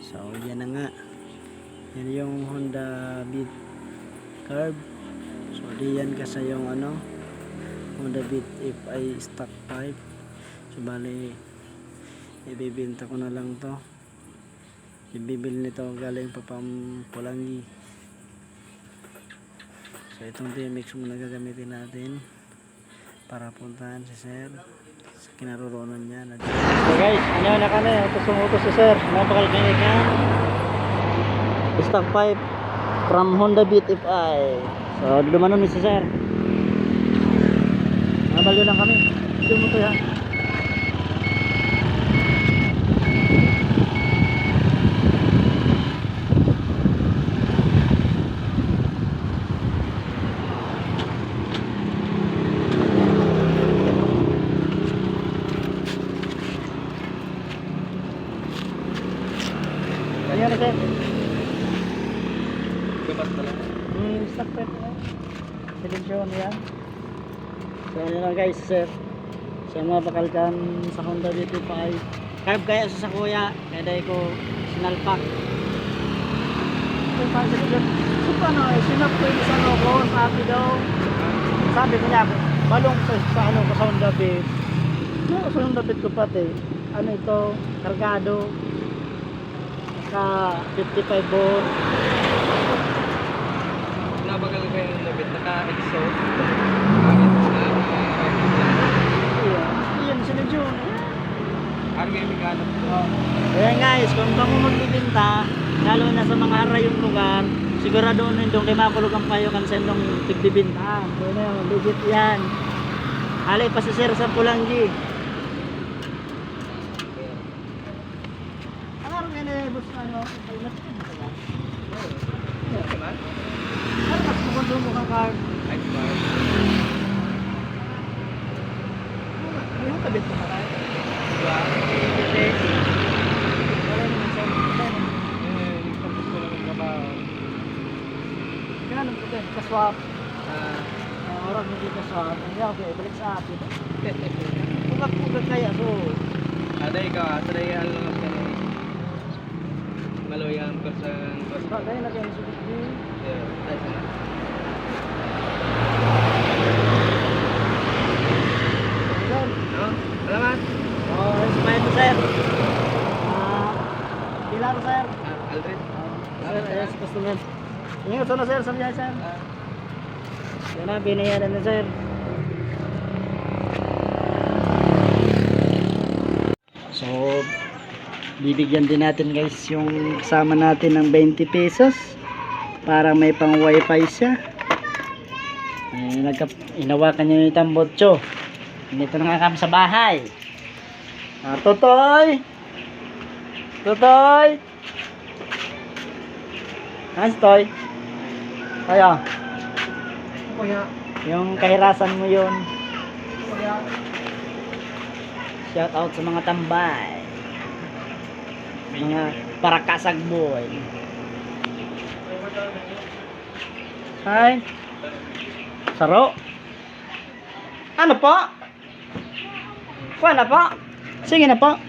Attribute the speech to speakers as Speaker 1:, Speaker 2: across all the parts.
Speaker 1: So yan na nga, yan yung Honda Beat Curve. So diyan kasi yung Honda Beat FI stock pipe. So bali ibibenta ko na lang to, ibibili nito galing pa Pampulanggi. So itong TMX muna gagamitin natin para puntahan si sir sa kinaroroonan niya. So guys, na kami, utos si sir, napakalikinig niya stock pipe from Honda Beat FI. So dumanon ni si sir, nabalo lang kami, ito mo to yan. Ayan na sir.
Speaker 2: Gabat pala.
Speaker 1: Stock pipe na. Silensyon yan. So yun lang guys sir. Sa mga bakal dyan sa Honda BT5. Carb kaya sa kuya. Kaya dahil ko sinalpak. So paano sila? So paano sinap ko yung isang ko. Sabi daw. Sabi ko niya. Balong sa Honda Beat. Sa Honda Beat ko pati. Ano ito? Kargado. Sa 55 volt.
Speaker 2: Nabagal ko yung labit, naka-exhaust.
Speaker 1: Iyan sila dyan.
Speaker 2: Ano yung mekano?
Speaker 1: Ayan guys, kung ba mo magbibinta, lalo na sa mga harayong lugar, sigurado nun doon kay makulugan kayo kan sendong tigbibinta. So na yung legit yan. Halay pa si sir sa Pulanggi. Bus ano, mo kang car. Ano tabit mo ka?
Speaker 2: Tapos ko lang ang trabaho.
Speaker 1: Kaya nung kaswap. Orang hindi kaswap. Hindi okay, balik sa atin. Pugag kaya so.
Speaker 2: Ada ikaw, ada yang alam ka na. Maloyang person.
Speaker 1: Kaya na kayo subik din.
Speaker 2: Yeah, tayo na. No? Salamat.
Speaker 1: Oh, smile to sir. Pilar sir.
Speaker 2: Aldrin.
Speaker 1: Sir, yes, customer. Ingat sana sir, sa biyahe sir. Yan na, binayaran na sir. So, bibigyan din natin guys yung kasama natin ng 20 pesos para may pang wifi siya. Inawakan niya yung tambotso. Dito na nga kami sa bahay. Totoy! Totoy! Hans Toy? Tayo.
Speaker 2: Kuya.
Speaker 1: Yung kahirasan mo yun.
Speaker 2: Kuya.
Speaker 1: Shout out sa mga tambay. Mga parakasag boy. Hi. Saro. Ano po? Wala po. Sige na po.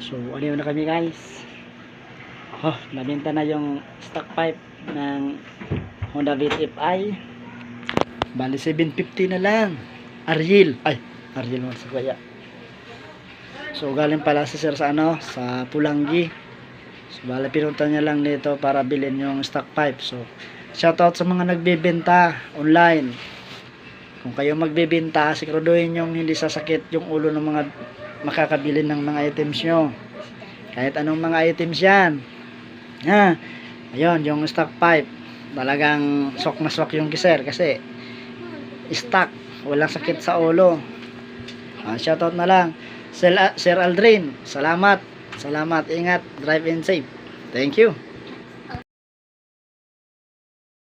Speaker 1: So, ano na kami guys. Oh, nabenta na yung stock pipe ng Honda Beat FI. Bali 750 na lang. Ariel. Ay, Ariel mo sa kuya. So galing pala si sir sa sa Pulanggi. So bala pinunta niya lang dito para bilhin yung stock pipe. So shoutout sa mga nagbebenta online. Kung kayo magbebenta, siguraduhin yung hindi sasakit yung ulo ng mga makakabili ng mga items nyo. Kahit anong mga items yan. Ayun, yung stock pipe. Talagang swak na swak yung kiser kasi stock, walang sakit sa ulo. Shoutout na lang Sir Aldrin, salamat, ingat, drive in safe. Thank you.